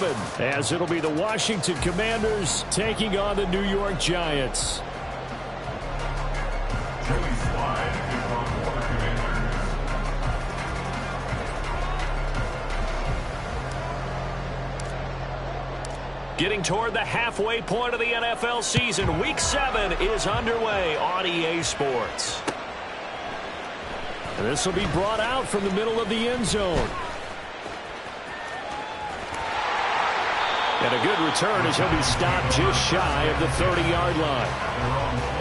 As it'll be the Washington Commanders taking on the New York Giants. Getting toward the halfway point of the NFL season. Week 7 is underway on EA Sports. And this will be brought out from the middle of the end zone. And a good return as he'll be stopped just shy of the 30-yard line.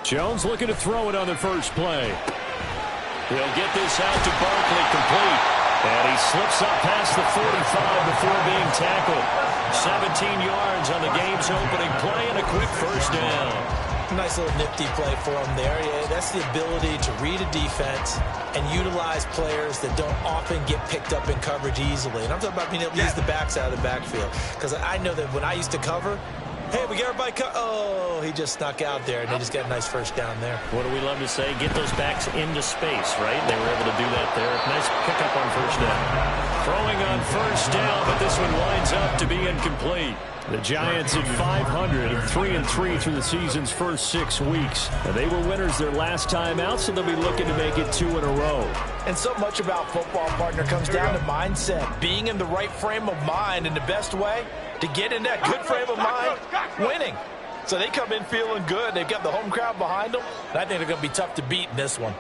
Jones looking to throw it on the first play. He'll get this out to Barkley, complete. And he slips up past the 45 before being tackled. 17 yards on the game's opening play and a quick first down. Nice little nifty play for him there. Yeah, that's the ability to read a defense and utilize players that don't often get picked up in coverage easily. And I'm talking about being able to use the backs out of the backfield. Because I know that when I used to cover, hey, we got everybody oh, he just snuck out there, and they just got a nice first down there. What do we love to say? Get those backs into space, right? They were able to do that there. Nice pickup on first down. Throwing on first down, but this one winds up to be incomplete. The Giants at 500 and 3-3 through the season's first 6 weeks. And they were winners their last time out, so they'll be looking to make it 2 in a row. And so much about football, partner, comes down to mindset. Being in the right frame of mind, and the best way to get in that good frame of mind, winning. So they come in feeling good. They've got the home crowd behind them. And I think they're going to be tough to beat in this one.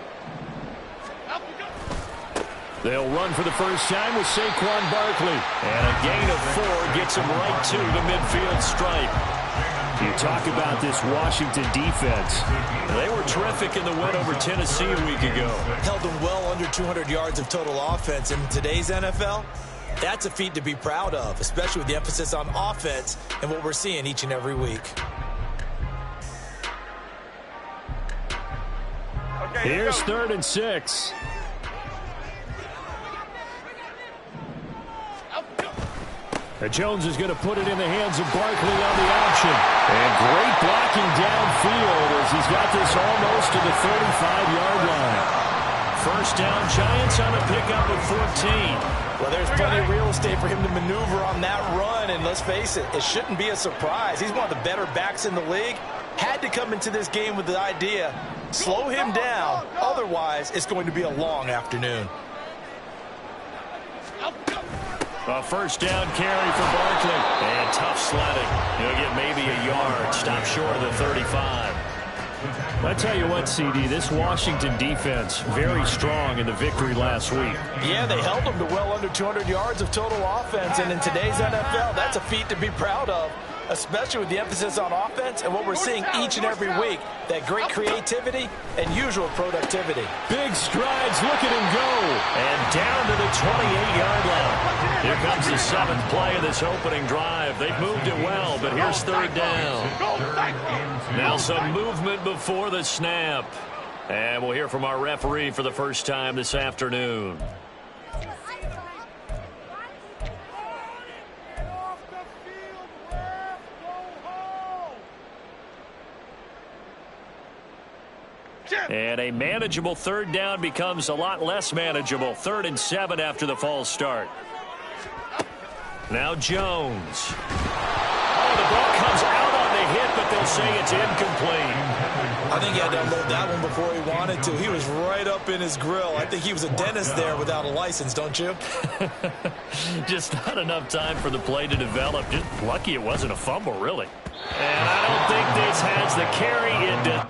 They'll run for the first time with Saquon Barkley. And a gain of 4 gets him right to the midfield stripe. You talk about this Washington defense. They were terrific in the win over Tennessee a week ago. Held them well under 200 yards of total offense. In today's NFL, that's a feat to be proud of, especially with the emphasis on offense and what we're seeing each and every week. Here's 3rd and 6. Jones is going to put it in the hands of Barkley on the option. And great blocking downfield as he's got this almost to the 35-yard line. First down, Giants on a pickup of 14. Well, there's plenty of real estate for him to maneuver on that run. And let's face it, it shouldn't be a surprise. He's one of the better backs in the league. Had to come into this game with the idea, slow him down. Otherwise, it's going to be a long afternoon. A first down carry for Barkley. And tough sledding. He'll get maybe a yard. Stop short of the 35. I tell you what, CD, this Washington defense, very strong in the victory last week. Yeah, they held them to well under 200 yards of total offense. And in today's NFL, that's a feat to be proud of, especially with the emphasis on offense and what we're seeing each and every week, that great creativity and usual productivity. Big strides, look at him go. And down to the 28-yard line. Here comes the 7th play of this opening drive. They've moved it well, but here's 3rd down. Now some movement before the snap. And we'll hear from our referee for the first time this afternoon. And a manageable 3rd down becomes a lot less manageable. 3rd and 7 after the false start. Now Jones. Oh, the ball comes out on the hit, but they'll say it's incomplete. I think he had to unload that one before he wanted to. He was right up in his grill. I think he was a dentist there without a license, don't you? Just not enough time for the play to develop. Just lucky it wasn't a fumble, really. And I don't think this has the carry into...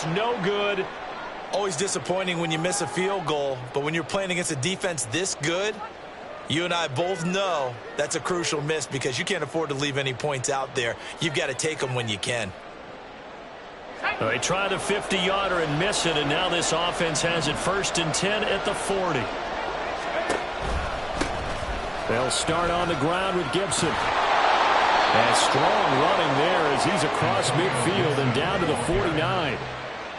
It's no good. Always disappointing when you miss a field goal, but when you're playing against a defense this good, you and I both know that's a crucial miss because you can't afford to leave any points out there. You've got to take them when you can. They tried a 50-yarder and miss it, and now this offense has it 1st and 10 at the 40. They'll start on the ground with Gibson. And strong running there as he's across midfield and down to the 49.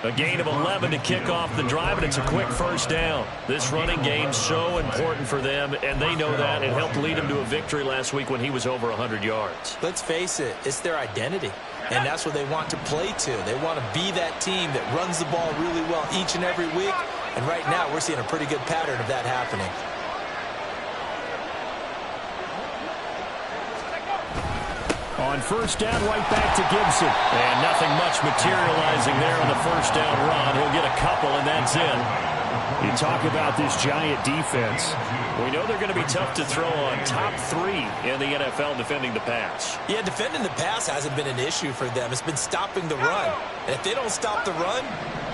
A gain of 11 to kick off the drive, and it's a quick 1st down. This running game's so important for them, and they know that. It helped lead them to a victory last week when he was over 100 yards. Let's face it, it's their identity, and that's what they want to play to. They want to be that team that runs the ball really well each and every week, and right now we're seeing a pretty good pattern of that happening. On 1st down, right back to Gibson. And nothing much materializing there on the 1st down run. He'll get a couple, and that's it. You talk about this Giant defense. We know they're going to be tough to throw on. Top 3 in the NFL defending the pass. Yeah, defending the pass hasn't been an issue for them. It's been stopping the run. And if they don't stop the run,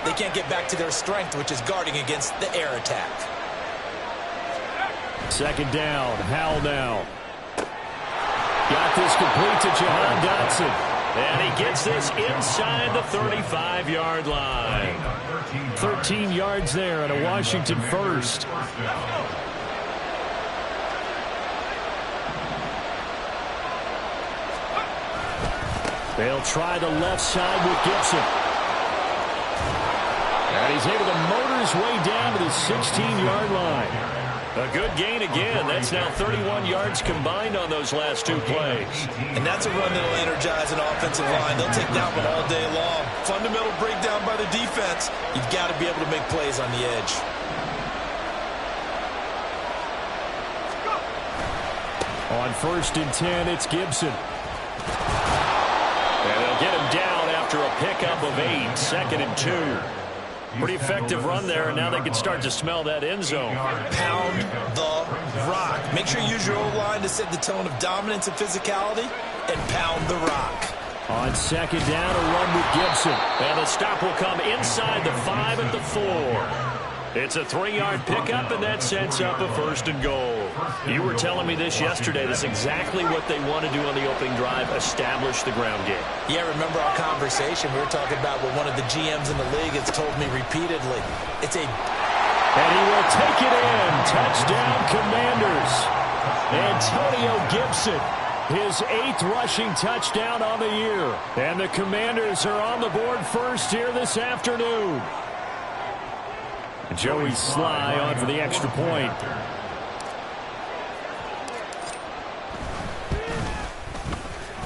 they can't get back to their strength, which is guarding against the air attack. 2nd down, Howell now. Got this complete to Jahan Dotson. And he gets this inside the 35-yard line. 13 yards there and a Washington 1st. They'll try the left side with Gibson. And he's able to motor his way down to the 16-yard line. A good gain again. That's now 31 yards combined on those last 2 plays. And that's a run that'll energize an offensive line. They'll take that one all day long. Fundamental breakdown by the defense. You've got to be able to make plays on the edge. On 1st and 10, it's Gibson. And they'll get him down after a pickup of 8. 2nd and 2. Pretty effective run there, and now they can start to smell that end zone. Pound the rock. Make sure you use your O-line to set the tone of dominance and physicality, and pound the rock. On 2nd down, a run with Gibson. And the stop will come inside the 5 at the 4. It's a 3-yard pickup, and that sets up a 1st and goal. You were telling me this yesterday. That's exactly what they want to do on the opening drive, establish the ground game. Yeah, remember our conversation? We were talking about what one of the GMs in the league has told me repeatedly. It's a... And he will take it in. Touchdown, Commanders. Antonio Gibson, his 8th rushing touchdown on the year. And the Commanders are on the board first here this afternoon. Joey Sly on for the extra point.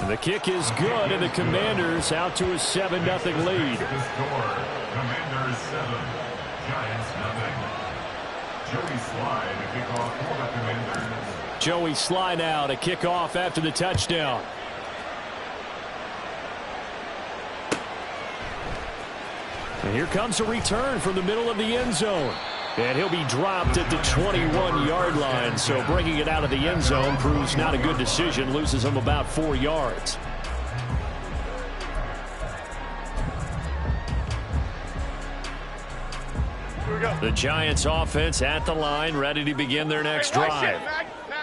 And the kick is good, and the Commanders out to a 7-0 lead. Commanders 7, Giants 0. Joey Sly to kick off for the Commanders. Joey Sly now to kick off after the touchdown. And here comes a return from the middle of the end zone. And he'll be dropped at the 21-yard line. So bringing it out of the end zone proves not a good decision. Loses him about 4 yards. The Giants offense at the line, ready to begin their next drive.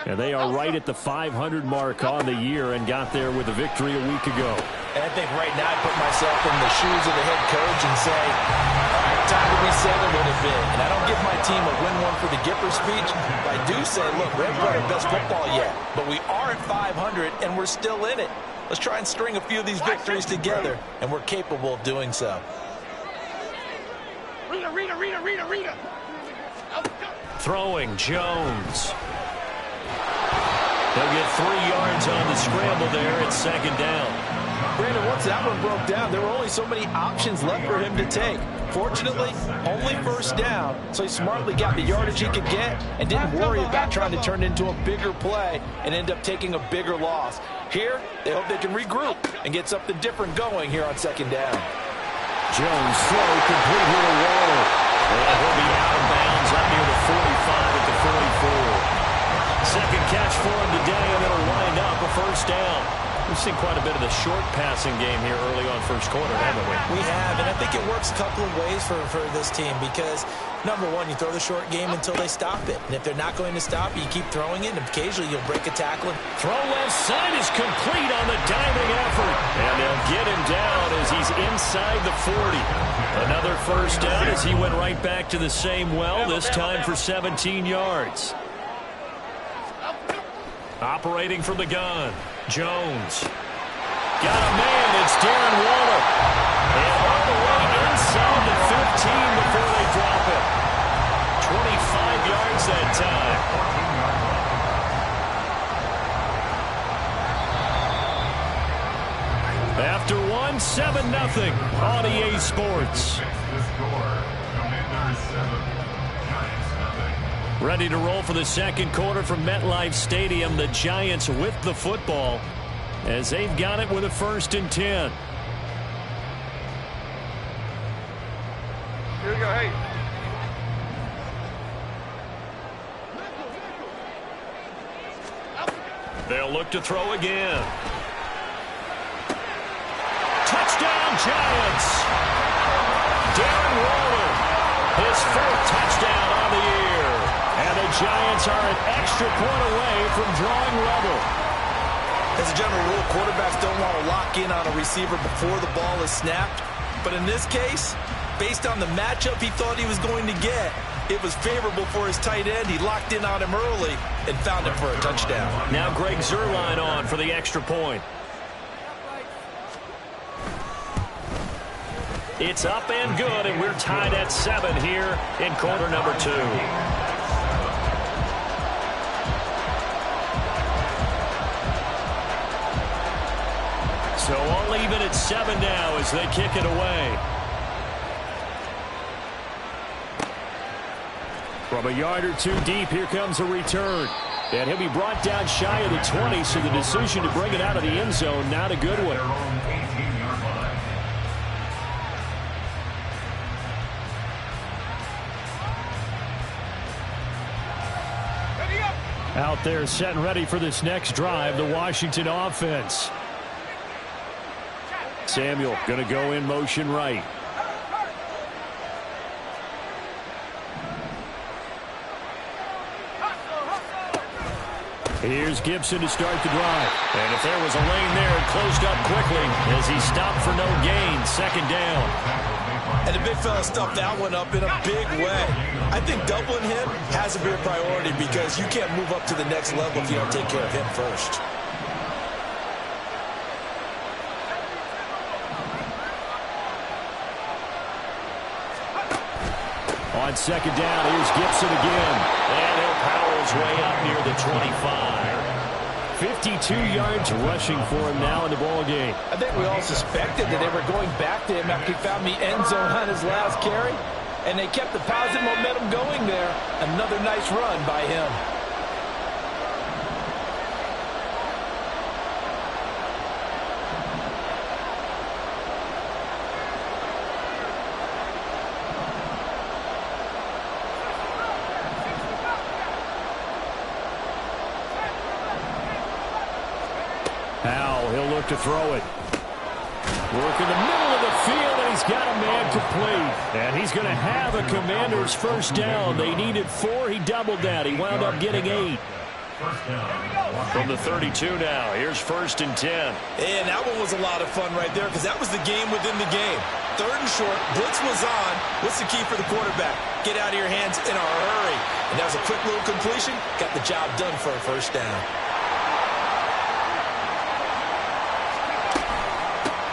And they are right at the 500 mark on the year and got there with a victory a week ago. And I think right now I put myself in the shoes of the head coach and say, all right, time to reset a little bit. And I don't give my team a win one for the Gipper speech, but I do say, look, we haven't played our best football yet, but we are at 500 and we're still in it. Let's try and string a few of these victories together, and we're capable of doing so. Rita. Throwing, Jones. They'll get 3 yards on the scramble there at 2nd down. Brandon, once that one broke down, there were only so many options left for him to take. Fortunately, only 1st down, so he smartly got the yardage he could get and didn't worry about trying to turn it into a bigger play and end up taking a bigger loss. Here, they hope they can regroup and get something different going here on 2nd down. Jones throw complete here to Waller. And he'll be out of bounds up near the 45 at the 44. Second catch for him today, and it'll wind up a 1st down. We've seen quite a bit of the short passing game here early on first quarter, haven't we? We have, and I think it works a couple of ways for this team because, number one, you throw the short game until they stop it. And if they're not going to stop it, you keep throwing it, and occasionally you'll break a tackle. Throw left side is complete on the diving effort. And they'll get him down as he's inside the 40. Another first down as he went right back to the same well, this time for 17 yards. Operating from the gun, Jones. Got a man, it's Darren Waller. And all the way inside the 15 before they drop it. 25 yards that time. After one, 7-0 on EA Sports. Ready to roll for the second quarter from MetLife Stadium. The Giants with the football as they've got it with a 1st and 10. Here we go, hey. They'll look to throw again. Touchdown, Giants! Darren Waller, his 4th touchdown on the year. And the Giants are an extra point away from drawing level. As a general rule, quarterbacks don't want to lock in on a receiver before the ball is snapped. But in this case, based on the matchup he thought he was going to get, it was favorable for his tight end. He locked in on him early and found him for a touchdown. Now Greg Zuerlein on for the extra point. It's up and good, and we're tied at 7 here in quarter number 2. So all even at 7 now as they kick it away. From a yard or 2 deep, here comes a return. And he'll be brought down shy of the 20, so the decision to bring it out of the end zone, not a good one. Out there set and ready for this next drive, the Washington offense. Samuel going to go in motion right. Here's Gibson to start the drive. And if there was a lane there, it closed up quickly as he stopped for no gain. 2nd down. And the big fella stuffed that one up in a big way. I think doubling him has to be a priority because you can't move up to the next level if you don't take care of him first. On 2nd down, here's Gibson again. And he'll power his way up near the 25. 52 yards rushing for him now in the ball game. I think we all suspected that they were going back to him after he found the end zone on his last carry, and they kept the positive momentum going there. Another nice run by him. He'll look to throw it. Work in the middle of the field, and he's got a man complete. And he's going to have a Commander's 1st down. They needed 4. He doubled that. He wound up getting 8. From the 32 now, here's 1st and 10. And that one was a lot of fun right there because that was the game within the game. 3rd and short, blitz was on. What's the key for the quarterback? Get out of your hands in a hurry. And that was a quick little completion. Got the job done for a 1st down.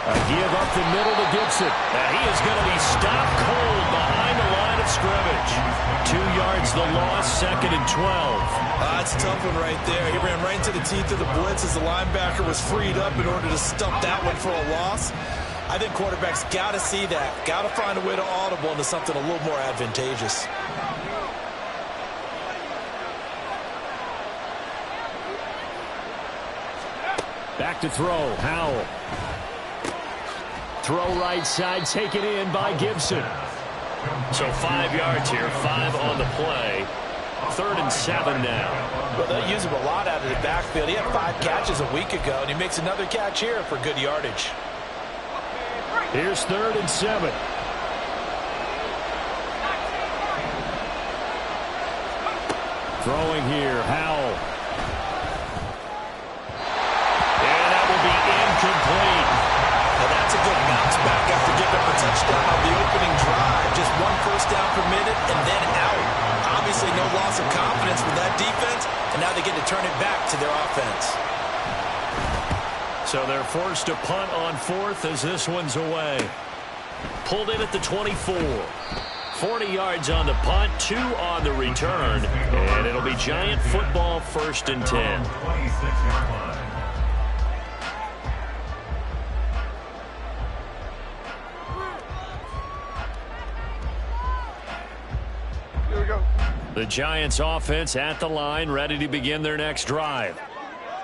A give up the middle to Gibson. Now he is going to be stopped cold behind the line of scrimmage. 2 yards the loss, 2nd and 12. That's a tough one right there. He ran right into the teeth of the blitz as the linebacker was freed up in order to stump that one for a loss. I think quarterbacks got to see that. Got to find a way to audible into something a little more advantageous. Back to throw, Howell. Throw right side, taken in by Gibson. So 5 yards here, 5 on the play. 3rd and 7 now. Well, they'll use him a lot out of the backfield. He had 5 catches a week ago, and he makes another catch here for good yardage. Here's 3rd and 7. Throwing here, Howell. And that will be incomplete. Now that's a good bounce back after giving up a touchdown on the opening drive. Just 1 first down per minute and then out. Obviously no loss of confidence with that defense, and now they get to turn it back to their offense. So they're forced to punt on 4th as this one's away. Pulled in at the 24. 40 yards on the punt, 2 on the return, and it'll be Giant football 1st and 10. Here we go. The Giants offense at the line, ready to begin their next drive.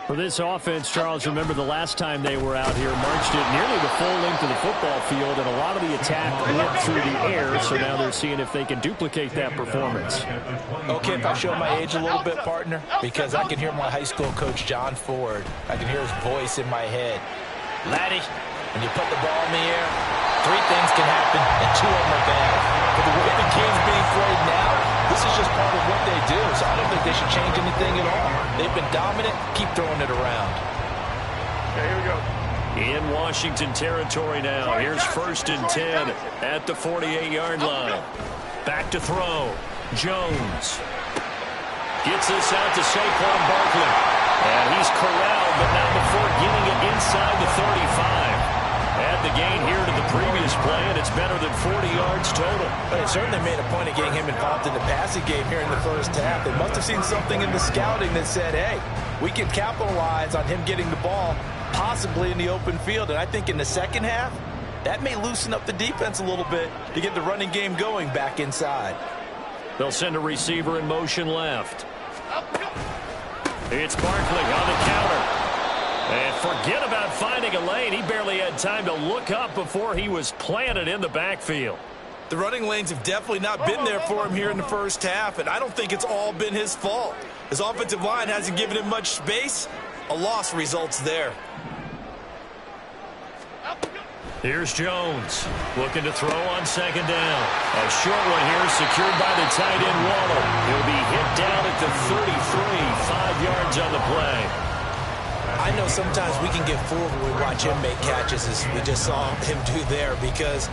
For this offense, Charles, remember the last time they were out here, marched it nearly the full length of the football field, and a lot of the attack went through the air, so now they're seeing if they can duplicate that performance. Okay, if I show my age a little bit, partner, because I can hear my high school coach, John Ford. I can hear his voice in my head. Laddie, when you put the ball in the air, 3 things can happen, and 2 of them are bad. But the way the game's being played now, this is just part of what they do, so I don't think they should change anything at all. They've been dominant. Keep throwing it around. Okay, here we go. In Washington territory now. Here's 1st and 10 at the 48-yard line. Back to throw. Jones gets this out to Saquon Barkley. And he's corralled, but not before getting it inside the 35. Add the gain here to the previous play, and it's better than 40 yards total. But it certainly made a point of getting him involved in the passing game here in the first half. They must have seen something in the scouting that said, hey, we can capitalize on him getting the ball, possibly in the open field. And I think in the second half, that may loosen up the defense a little bit to get the running game going back inside. They'll send a receiver in motion left. It's Barkley on the counter. And forget about finding a lane. He barely had time to look up before he was planted in the backfield. The running lanes have definitely not been there for him here in the first half, and I don't think it's all been his fault. His offensive line hasn't given him much space. A loss results there. Here's Jones looking to throw on 2nd down. A short one here secured by the tight end Waddle. He'll be hit down at the 33, 5 yards on the play. I know sometimes we can get fooled when we watch him make catches, as we just saw him do there, because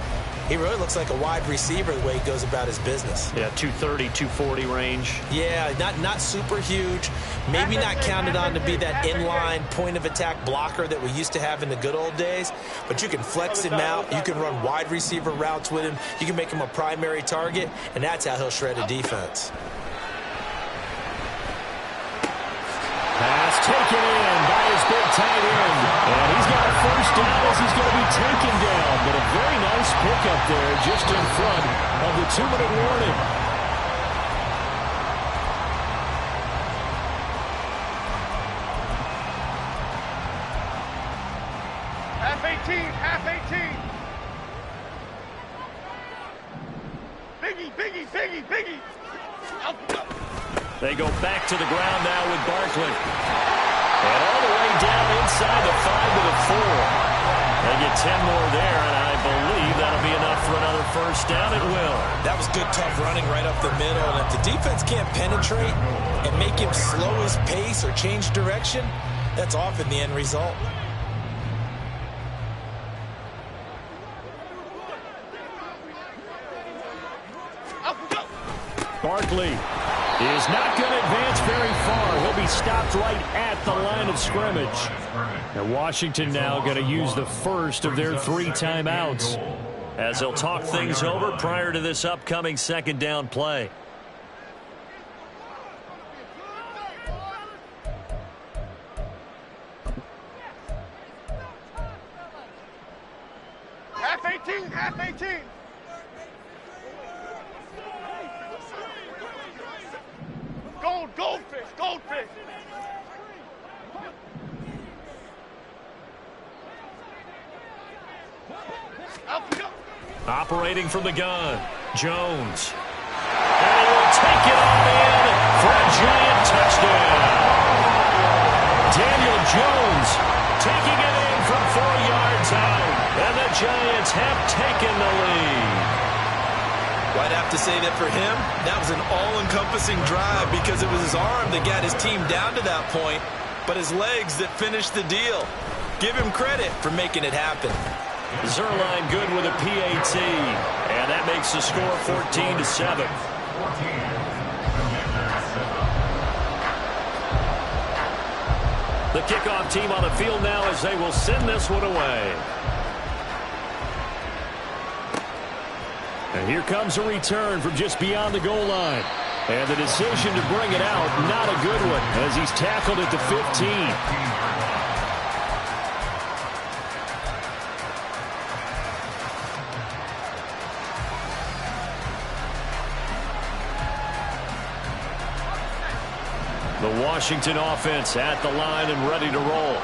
he really looks like a wide receiver the way he goes about his business. Yeah, 230, 240 range. Yeah, not super huge. Maybe not counted on to be that inline point-of-attack blocker that we used to have in the good old days, but you can flex him out. You can run wide receiver routes with him. You can make him a primary target, and that's how he'll shred a defense. Pass taken in by his big tight end. And he's got a first down as he's going to be taken down. But a very nice pickup there just in front of the 2-minute warning. Half 18, half 18. Biggie, biggie, biggie, biggie. They go back to the ground now with Barkley. And all the way down inside the 5 to the 4. They get 10 more there, and I believe that'll be enough for another first down. It will. That was good, tough running right up the middle. And if the defense can't penetrate and make him slow his pace or change direction, that's often the end result. Barkley is not going to advance very far. He'll be stopped right at the line of scrimmage. And Washington now going to use the first of their 3 timeouts as they'll talk things over prior to this upcoming 2nd down play. Half 18, half 18. Goldfish, goldfish. Operating from the gun, Jones. And he will take it on in for a Giant touchdown. Daniel Jones taking it in from 4 yards out. And the Giants have taken the lead. Well, I'd have to say that for him, that was an all-encompassing drive because it was his arm that got his team down to that point, but his legs that finished the deal. Give him credit for making it happen. Zerline good with a PAT, and that makes the score 14-7. The kickoff team on the field now as they will send this one away. And here comes a return from just beyond the goal line. And the decision to bring it out, not a good one, as he's tackled at the 15. The Washington offense at the line and ready to roll.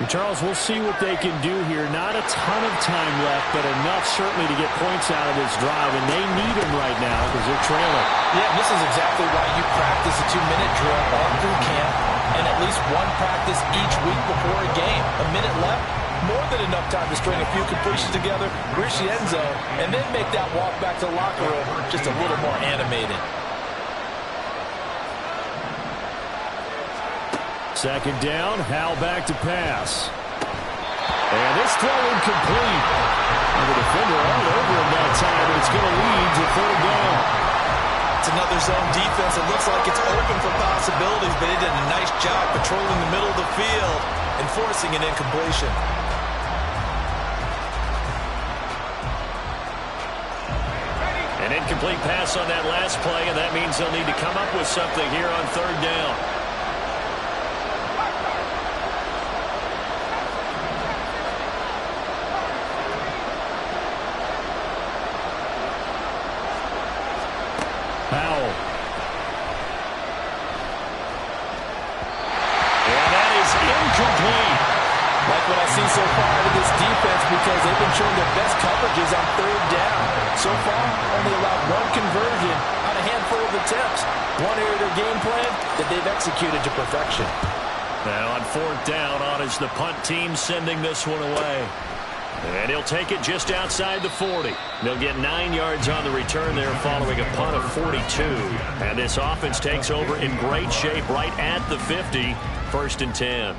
And Charles, we'll see what they can do here. Not a ton of time left, but enough certainly to get points out of this drive, and they need them right now because they're trailing. Yeah, this is exactly why you practice a 2-minute drill all through camp and at least one practice each week before a game. A minute left, more than enough time to string a few completions together, reach the end zone, and then make that walk back to the locker room just a little more animated. Second down, Howell back to pass. And this throw incomplete. And the defender all over him that time, and it's going to lead to 3rd down. It's another zone defense. It looks like it's open for possibilities, but they did a nice job patrolling the middle of the field and forcing an incompletion. An incomplete pass on that last play, and that means they'll need to come up with something here on 3rd down. Howell. And that is incomplete. Like what I've seen so far out of this defense because they've been showing their best coverages on 3rd down. So far, only allowed one conversion on a handful of attempts. One area of their game plan that they've executed to perfection. Now on 4th down, on is the punt team sending this one away. And he'll take it just outside the 40. They'll get 9 yards on the return there following a punt of 42. And this offense takes over in great shape right at the 50. 1st and 10.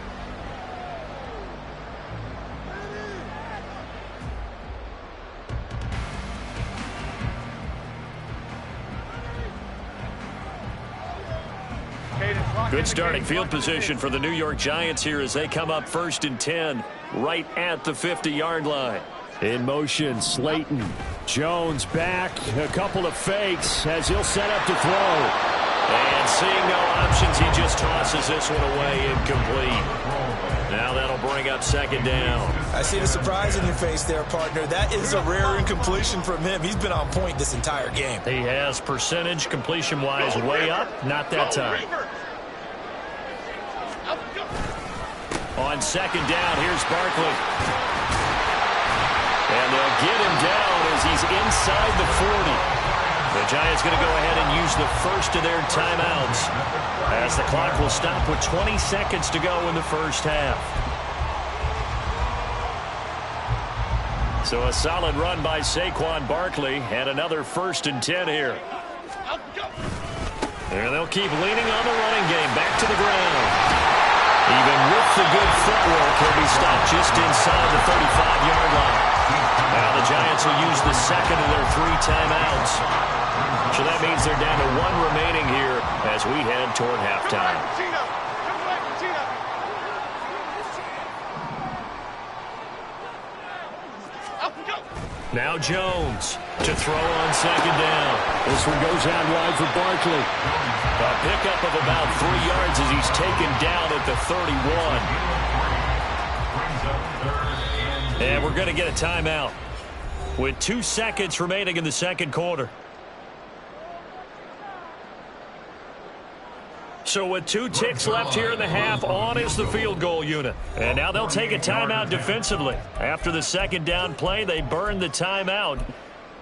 Good starting field position for the New York Giants here as they come up 1st and 10 right at the 50-yard line. In motion, Slayton. Jones back. A couple of fakes as he'll set up to throw. And seeing no options, he just tosses this one away incomplete. Now that'll bring up 2nd down. I see the surprise in your face there, partner. That is a rare incompletion from him. He's been on point this entire game. He has percentage completion-wise way up. Not that time. On 2nd down, here's Barkley. And they'll get him down as he's inside the 40. The Giants going to go ahead and use the first of their timeouts as the clock will stop with 20 seconds to go in the first half. So a solid run by Saquon Barkley and another 1st and 10 here. And they'll keep leaning on the running game. Back to the ground. Even with the good footwork, he'll be stopped just inside the 35-yard line. Now the Giants will use the second of their 3 timeouts. So that means they're down to 1 remaining here as we head toward halftime. Now Jones to throw on 2nd down. This one goes out wide for Barkley. A pickup of about 3 yards as he's taken down at the 31. And we're going to get a timeout with 2 seconds remaining in the 2nd quarter. So with 2 ticks left here in the half, on is the field goal unit. And now they'll take a timeout defensively. After the 2nd down play, they burn the timeout.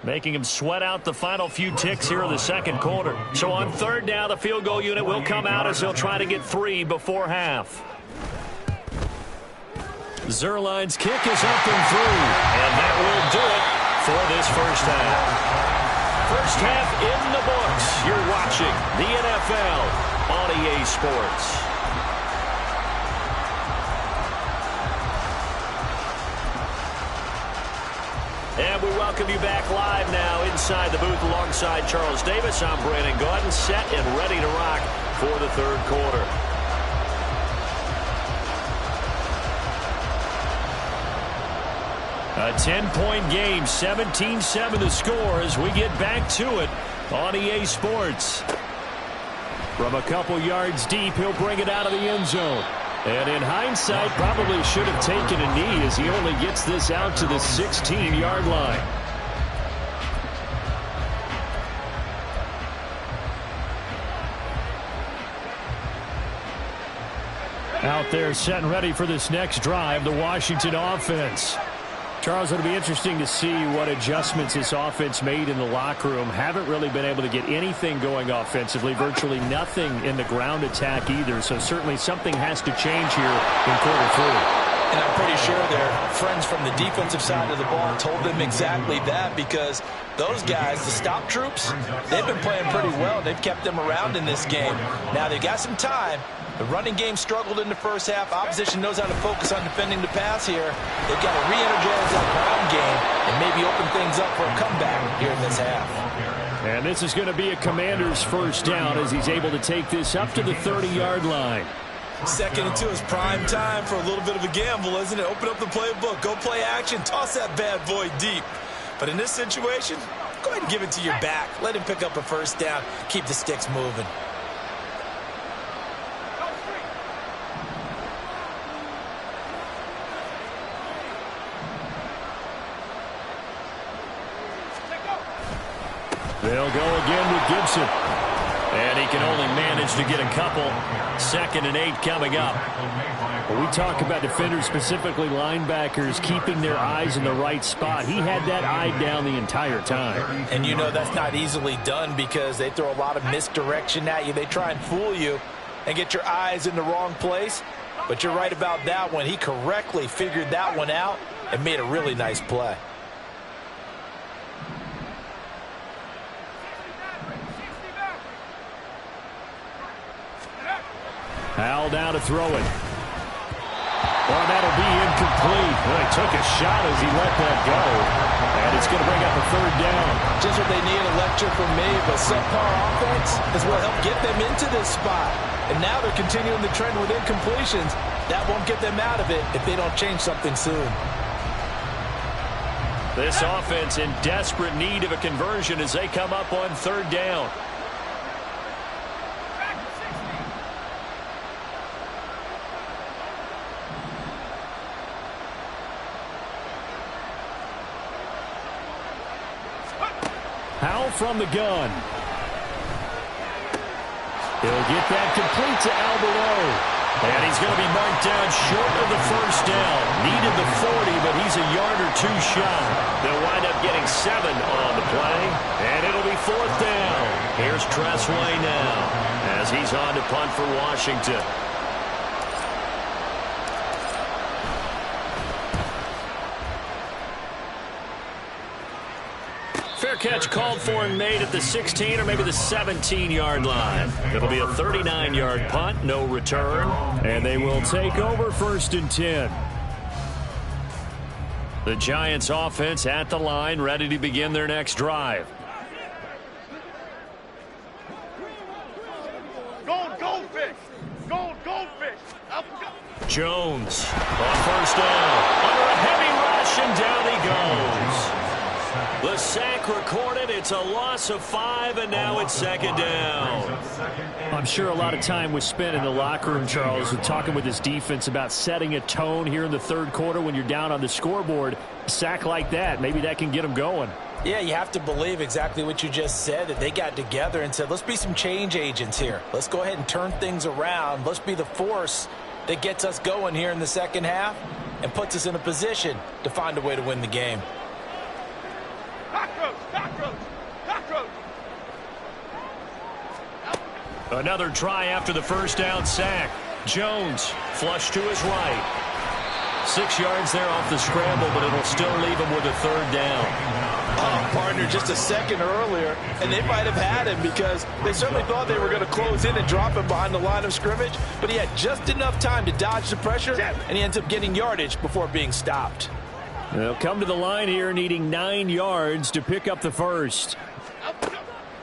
making him sweat out the final few ticks here in the second quarter. So on third down, the field goal unit will come out as he'll try to get 3 before half. Zerline's kick is up and through, and that will do it for this first half. First half in the books. You're watching the NFL on EA Sports. And we welcome you back live now inside the booth alongside Charles Davis. I'm Brandon Gaudin, set and ready to rock for the third quarter. A 10-point game, 17-7 the score as we get back to it on EA Sports. From a couple yards deep, he'll bring it out of the end zone. And in hindsight, probably should have taken a knee as he only gets this out to the 16-yard line. Out there set and ready for this next drive, the Washington offense. Charles, it'll be interesting to see what adjustments this offense made in the locker room. Haven't really been able to get anything going offensively, virtually nothing in the ground attack either. So certainly something has to change here in quarter 3. And I'm pretty sure their friends from the defensive side of the ball told them exactly that, because those guys, the stop troops, they've been playing pretty well. They've kept them around in this game. Now they've got some time. The running game struggled in the first half. Opposition knows how to focus on defending the pass here. They've got to re-energize that ground game and maybe open things up for a comeback here in this half. And this is going to be a Commander's first down as he's able to take this up to the 30-yard line. 2nd and 2 is prime time for a little bit of a gamble, isn't it? Open up the playbook, go play action, toss that bad boy deep. But in this situation, go ahead and give it to your back. Let him pick up a first down, keep the sticks moving. They'll go again with Gibson. And he can only manage to get a couple. 2nd and 8 coming up. When we talk about defenders, specifically linebackers, keeping their eyes in the right spot. He had that eye down the entire time. And you know that's not easily done because they throw a lot of misdirection at you. They try and fool you and get your eyes in the wrong place. But you're right about that one. He correctly figured that one out and made a really nice play. Howell down to throw it. Well, that'll be incomplete. Boy, took a shot as he let that go. And it's going to bring up a 3rd down. Just what they need, a lecture from me, but subpar offense is what helped get them into this spot. And now they're continuing the trend with incompletions. That won't get them out of it if they don't change something soon. This offense in desperate need of a conversion as they come up on 3rd down. Howell from the gun. He'll get that complete to Alberto. And he's going to be marked down short of the first down. Needed the 40, but he's a yard or 2 shy. They'll wind up getting 7 on the play. And it'll be 4th down. Here's Tressway now as he's on to punt for Washington. Fair catch called for and made at the 16 or maybe the 17-yard line. It'll be a 39-yard punt, no return. And they will take over 1st and 10. The Giants offense at the line, ready to begin their next drive. Goldfish! Goldfish! Jones on 1st down. Under a heavy rush, and down he goes. The sack recorded. It's a loss of 5, and now it's 2nd down. I'm sure a lot of time was spent in the locker room, Charles, with talking with his defense about setting a tone here in the 3rd quarter when you're down on the scoreboard. A sack like that, maybe that can get them going. Yeah, you have to believe exactly what you just said, that they got together and said, let's be some change agents here. Let's go ahead and turn things around. Let's be the force that gets us going here in the second half and puts us in a position to find a way to win the game. Packer! Another try after the first down sack. Jones flush to his right. 6 yards there off the scramble, but it'll still leave him with a third down. Oh, partner, just a second earlier, and they might have had him because they certainly thought they were going to close in and drop him behind the line of scrimmage, but he had just enough time to dodge the pressure, and he ends up getting yardage before being stopped. They'll come to the line here needing 9 yards to pick up the first.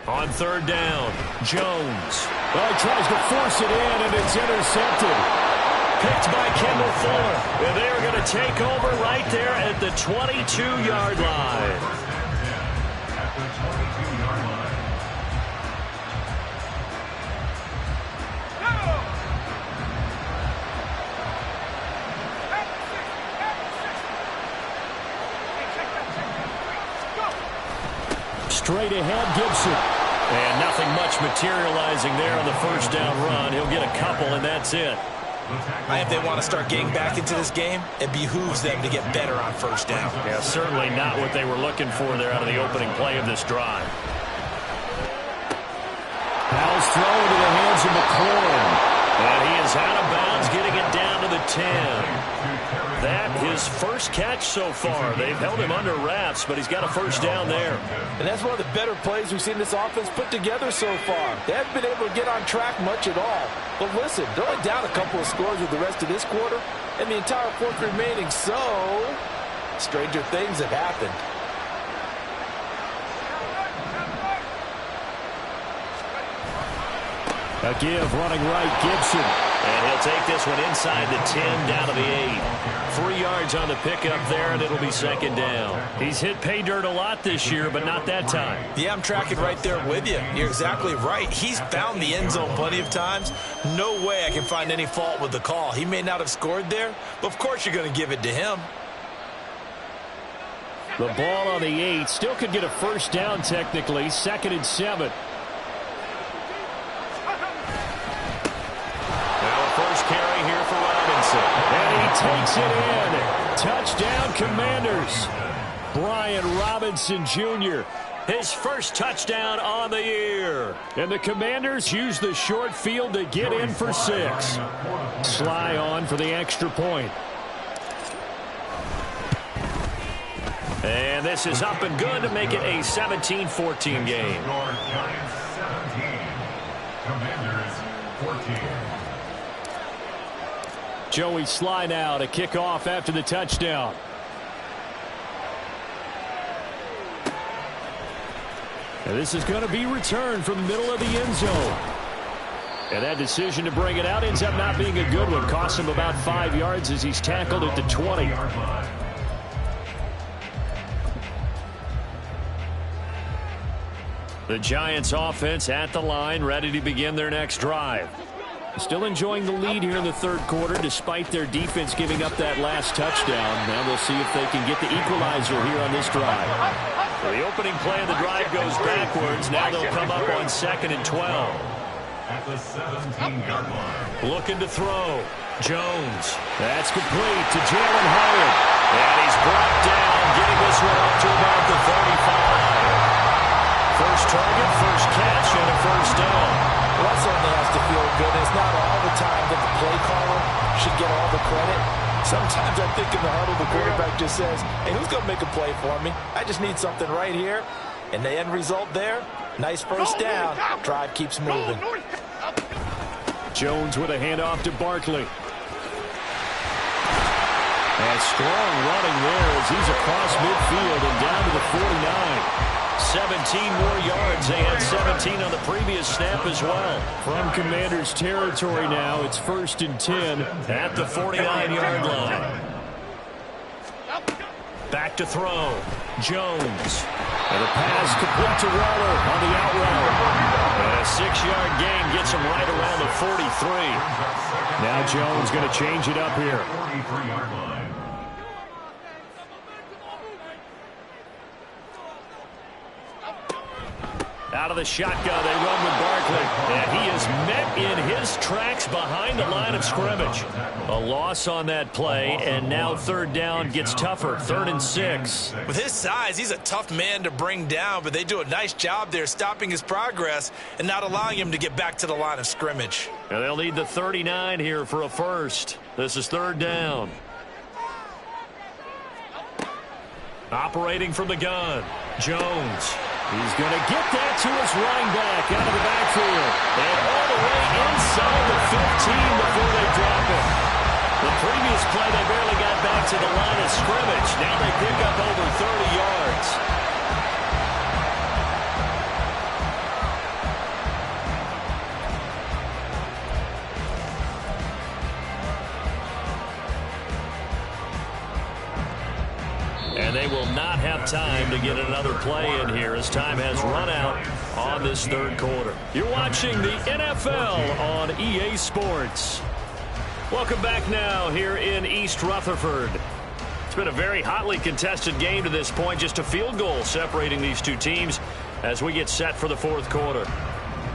On third down, Jones. Well, he tries to force it in, and it's intercepted. Picked by Kendall Fuller. And they are going to take over right there at the 22-yard line. At the 22-yard line. Straight ahead, Gibson. And nothing much materializing there on the first down run. He'll get a couple, and that's it. If they want to start getting back into this game, it behooves them to get better on first down. Yeah, certainly not what they were looking for there out of the opening play of this drive. Powell's throw into the hands of McLaurin. And he is out of bounds, getting it down to the 10. That his first catch so far. They've held him under wraps, but he's got a first down there. And that's one of the better plays we've seen this offense put together so far. They haven't been able to get on track much at all. But listen, they're only down a couple of scores with the rest of this quarter, and the entire fourth remaining, so stranger things have happened. A give running right, Gibson. And he'll take this one inside the 10, down to the 8. 3 yards on the pickup there, and it'll be second down. He's hit pay dirt a lot this year, but not that time. Yeah, I'm tracking right there with you. You're exactly right. He's found the end zone plenty of times. No way I can find any fault with the call. He may not have scored there, but of course you're going to give it to him. The ball on the 8. Still could get a first down technically. 2nd and 7. First carry here for Robinson. And he takes it in. Touchdown, Commanders. Brian Robinson Jr. His first touchdown on the year. And the Commanders use the short field to get in for 6. Sly on for the extra point. And this is up and good to make it a 17-14 game. Giants 17. Commanders 14. Joey Sly now to kick off after the touchdown. And this is going to be returned from the middle of the end zone. And that decision to bring it out ends up not being a good one. Costs him about 5 yards as he's tackled at the 20. The Giants offense at the line, ready to begin their next drive. Still enjoying the lead here in the third quarter despite their defense giving up that last touchdown. Now they'll see if they can get the equalizer here on this drive. The opening play of the drive goes backwards. Now they'll come up on 2nd and 12. At the 17-yard line. Looking to throw. Jones. That's complete to Jalen Hyatt. And he's brought down, getting this one up to about the 35. First target, first catch, and a first down. Well, that certainly has to feel good. It's not all the time that the play caller should get all the credit. Sometimes I think in the huddle, the quarterback just says, hey, who's going to make a play for me? I just need something right here. And the end result there, nice first down. Drive keeps moving. Jones with a handoff to Barkley. And strong running there as he's across midfield and down to the 49. 17 more yards. They had 17 on the previous snap as well. From Commanders territory now, it's 1st and 10 at the 49-yard line. Back to throw. Jones. And a pass complete to Waller on the out route. And a 6-yard gain gets him right around the 43. Now Jones going to change it up here. 43-yard line. Out of the shotgun, they run with Barkley. quickly. And he is met in his tracks behind the line of scrimmage. A loss on that play, and now third down gets tougher. 3rd and 6. With his size, he's a tough man to bring down, but they do a nice job there stopping his progress and not allowing him to get back to the line of scrimmage. And they'll need the 39 here for a first. This is 3rd down. Operating from the gun, Jones. He's going to get that to his running back out of the backfield. And all the way inside the 15 before they drop it. The previous play, they barely got back to the line of scrimmage. Now they pick up over 30 yards. And they will not have time to get another play in here as time has run out on this 3rd quarter. You're watching the NFL on EA Sports. Welcome back now here in East Rutherford. It's been a very hotly contested game to this point. Just a field goal separating these two teams as we get set for the 4th quarter.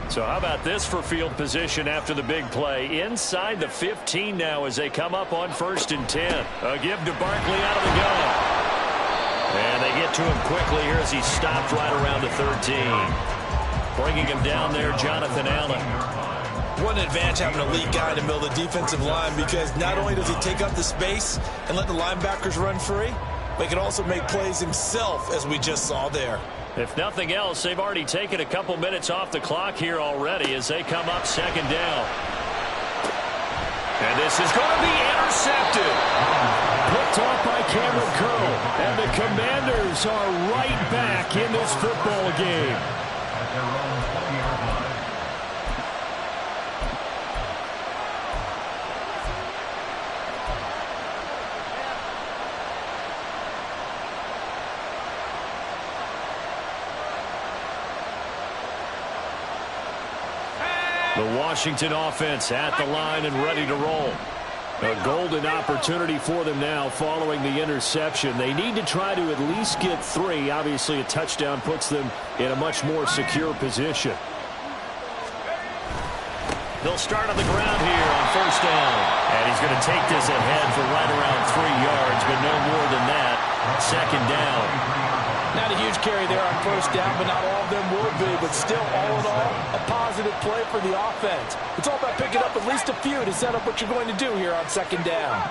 So how about this for field position after the big play? Inside the 15 now as they come up on 1st and 10. A give to Barkley out of the gun. And they get to him quickly here as he's stopped right around the 13. Bringing him down there, Jonathan Allen. What an advantage having an elite guy in the middle of the defensive line, because not only does he take up the space and let the linebackers run free, but he can also make plays himself, as we just saw there. If nothing else, they've already taken a couple minutes off the clock here already as they come up 2nd down. And this is going to be intercepted. Picked off by Cameron Curl. And the Commanders are right back in this football game. At their own 20-yard line. The Washington offense at the line and ready to roll. A golden opportunity for them now following the interception. They need to try to at least get 3. Obviously, a touchdown puts them in a much more secure position. They'll start on the ground here on 1st down. And he's going to take this ahead for right around 3 yards, but no more than that. 2nd down. Not a huge carry there on 1st down, but not all of them will be. But still, all in all, a positive play for the offense. It's all about picking up at least a few to set up what you're going to do here on 2nd down.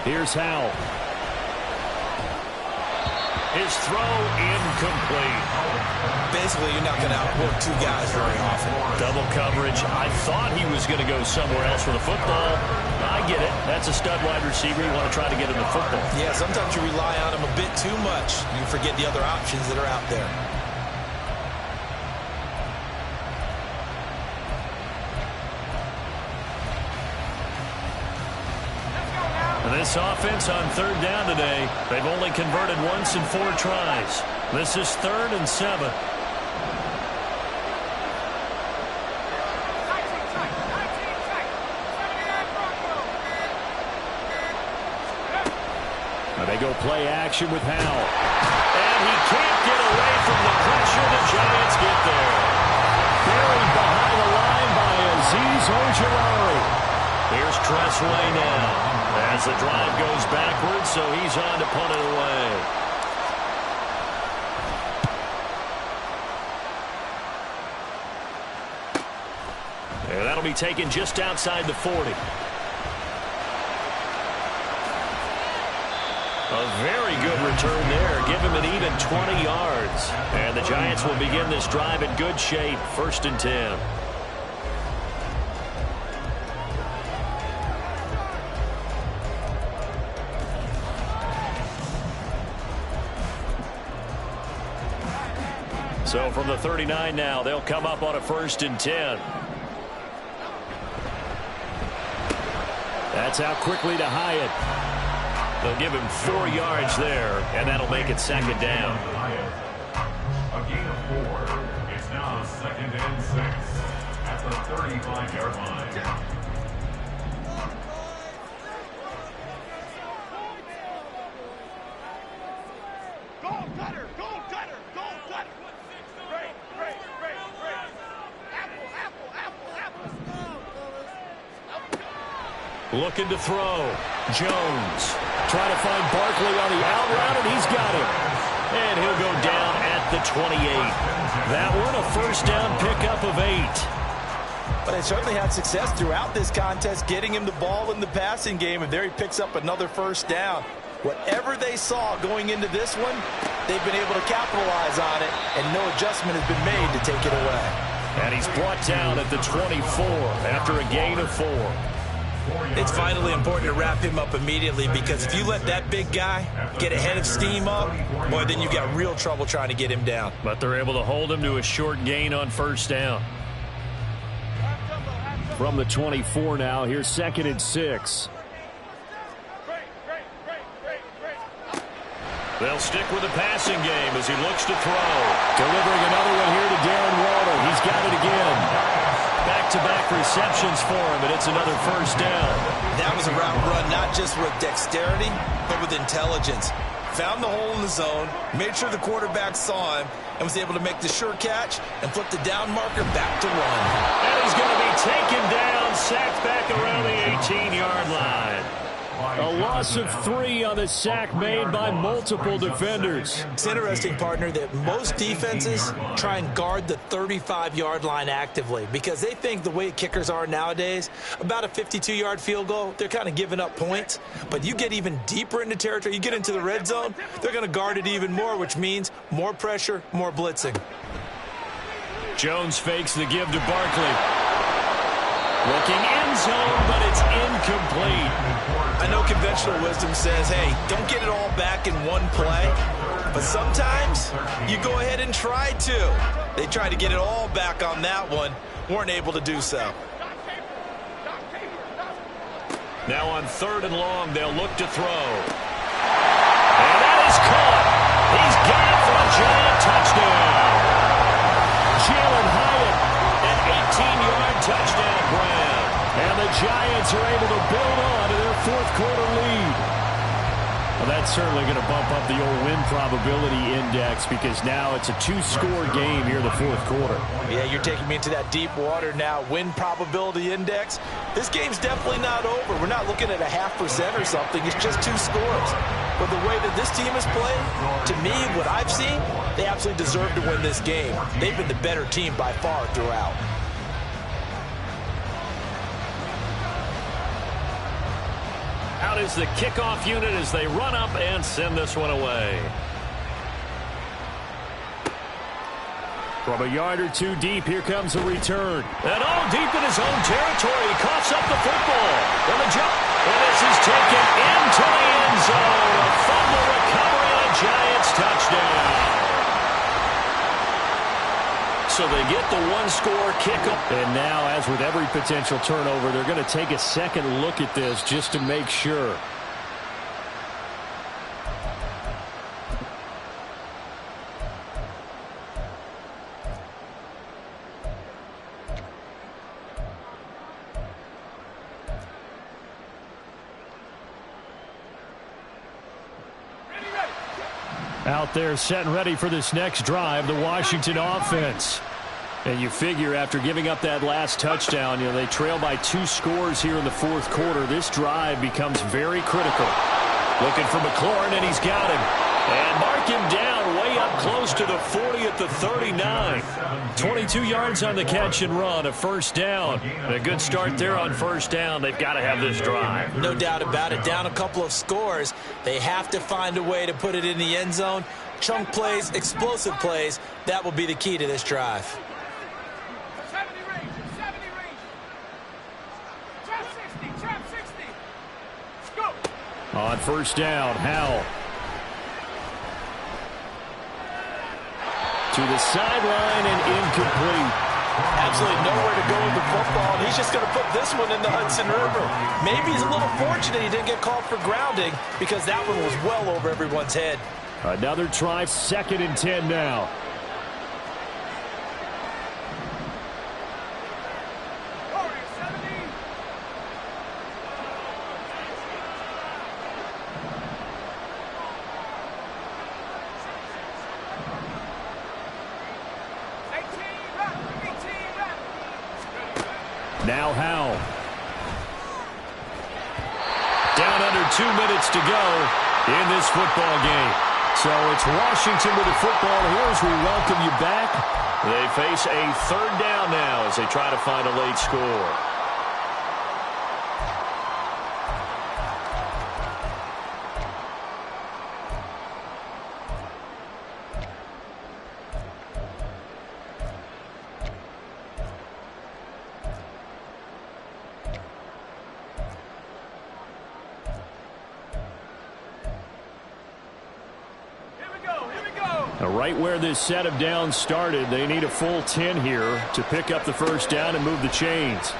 Here's Howell. His throw incomplete. Basically, you're not going to outwork 2 guys very often. Double coverage. I thought he was going to go somewhere else for the football. I get it. That's a stud wide receiver. You want to try to get him the football. Yeah, sometimes you rely on him a bit too much. You forget the other options that are out there. This offense on 3rd down today, they've only converted once in 4 tries. This is 3rd and 7. Now they go play action with Howell. And he can't get away from the pressure. The Giants get there. Buried behind the line by Azeez Ojulari. Here's Tressway now. As the drive goes backwards, so he's on to punt it away. And that'll be taken just outside the 40. A very good return there. Give him an even 20 yards. And the Giants will begin this drive in good shape. 1st and 10. So from the 39 now, they'll come up on a 1st and 10. That's out quickly to Hyatt. They'll give him 4 yards there, and that'll make it 2nd down. A gain of 4. It's now 2nd and 6 at the 35-yard line. Go, Cutter! Go, Cutter! Go, Looking to throw. Jones trying to find Barkley on the out route, and he's got him. And he'll go down at the 28. That one a first down pickup of 8. But they certainly had success throughout this contest, getting him the ball in the passing game, and there he picks up another first down. Whatever they saw going into this one, they've been able to capitalize on it, and no adjustment has been made to take it away. And he's brought down at the 24 after a gain of 4. It's vitally important to wrap him up immediately, because if you let that big guy get ahead of steam up, boy, then you got real trouble trying to get him down. But they're able to hold him to a short gain on first down. From the 24 now, here's 2nd and 6. They'll stick with the passing game as he looks to throw. Delivering another one here to Darren Waller. He's got it again. Back-to-back receptions for him, and it's another first down. That was a route run not just with dexterity, but with intelligence. Found the hole in the zone, made sure the quarterback saw him, and was able to make the sure catch and flip the down marker back to run. And he's going to be taken down, sacked back around the 18-yard line. A loss of 3 on the sack made by multiple defenders. It's interesting, partner, that most defenses try and guard the 35-yard line actively because they think the way kickers are nowadays, about a 52-yard field goal, they're kind of giving up points. But you get even deeper into territory, you get into the red zone, they're going to guard it even more, which means more pressure, more blitzing. Jones fakes the give to Barkley. Looking end zone, but it's incomplete. I know conventional wisdom says, hey, don't get it all back in one play. But sometimes you go ahead and try to. They tried to get it all back on that one. Weren't able to do so. Now on 3rd and long, they'll look to throw. And that is caught. He's got it for a giant touchdown. Jalen Hyatt, an 18-yard touchdown grab. And the Giants are able to build on to their 4th quarter lead. Well, that's certainly going to bump up the old win probability index because now it's a 2-score game here in the 4th quarter. Yeah, you're taking me into that deep water now. Win probability index. This game's definitely not over. We're not looking at a 0.5% or something. It's just 2 scores. But the way that this team has played, to me, what I've seen, they absolutely deserve to win this game. They've been the better team by far throughout. Out is the kickoff unit as they run up and send this one away. From a yard or 2 deep, here comes a return. And all deep in his own territory. He coughs up the football. And the jump. And this is taken into the end zone. A fumble recovery and a Giants touchdown. So they get the 1-score kickoff. And now, as with every potential turnover, they're going to take a second look at this just to make sure. Out there set and ready for this next drive, the Washington offense. And you figure after giving up that last touchdown, they trail by 2 scores here in the 4th quarter. This drive becomes very critical. Looking for McLaurin, and he's got him. And mark him down way up close to the 40 at the 39. 22 yards on the catch and run, a first down. A good start there on first down. They've got to have this drive. No doubt about it. Down a couple of scores. They have to find a way to put it in the end zone. Chunk plays, explosive plays. That will be the key to this drive. 70 range. Trap 60. Let's go. On first down, Howell. To the sideline and incomplete. Absolutely nowhere to go with the football. He's just going to put this one in the Hudson River. Maybe he's a little fortunate he didn't get called for grounding because that one was well over everyone's head. Another try, 2nd and 10 now. Now Howell. Down under 2 minutes to go in this football game. So it's Washington with the football here as we welcome you back. They face a third down now as they try to find a late score. Right where this set of downs started, they need a full 10 here to pick up the first down and move the chains.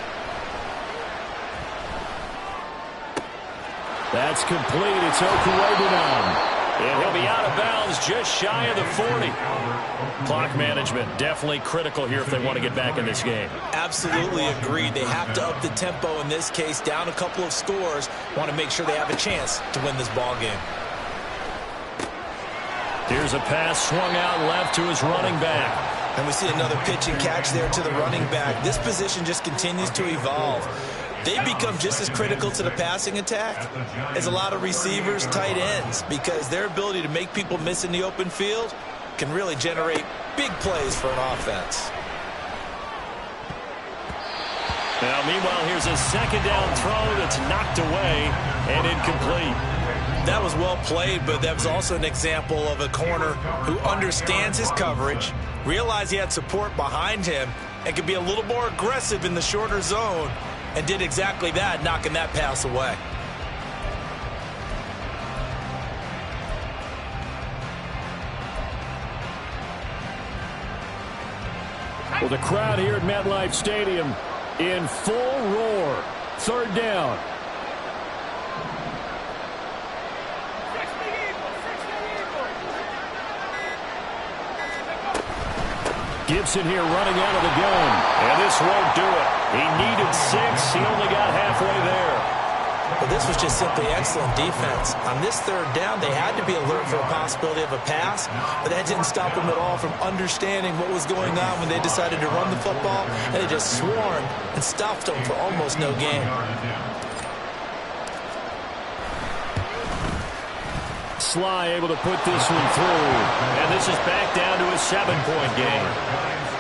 That's complete. It's Okuwebunam. And he'll be out of bounds just shy of the 40. Clock management definitely critical here if they want to get back in this game. Absolutely agreed. They have to up the tempo in this case, down a couple of scores. Want to make sure they have a chance to win this ball game. Here's a pass swung out left to his running back. And we see another pitch and catch there to the running back. This position just continues to evolve. They become just as critical to the passing attack as a lot of receivers, tight ends, because their ability to make people miss in the open field can really generate big plays for an offense. Now, meanwhile, here's a second down throw that's knocked away and incomplete. That was well played, but that was also an example of a corner who understands his coverage, realized he had support behind him, and could be a little more aggressive in the shorter zone, and did exactly that, knocking that pass away. Well, the crowd here at MetLife Stadium in full roar. Third down. Gibson here running out of the gun. And this won't do it. He needed 6. He only got halfway there. Well, this was just simply excellent defense. On this third down, they had to be alert for a possibility of a pass, but that didn't stop them at all from understanding what was going on when they decided to run the football, and they just swarmed and stopped them for almost no gain. Sly able to put this one through. And this is back down to a 7-point game.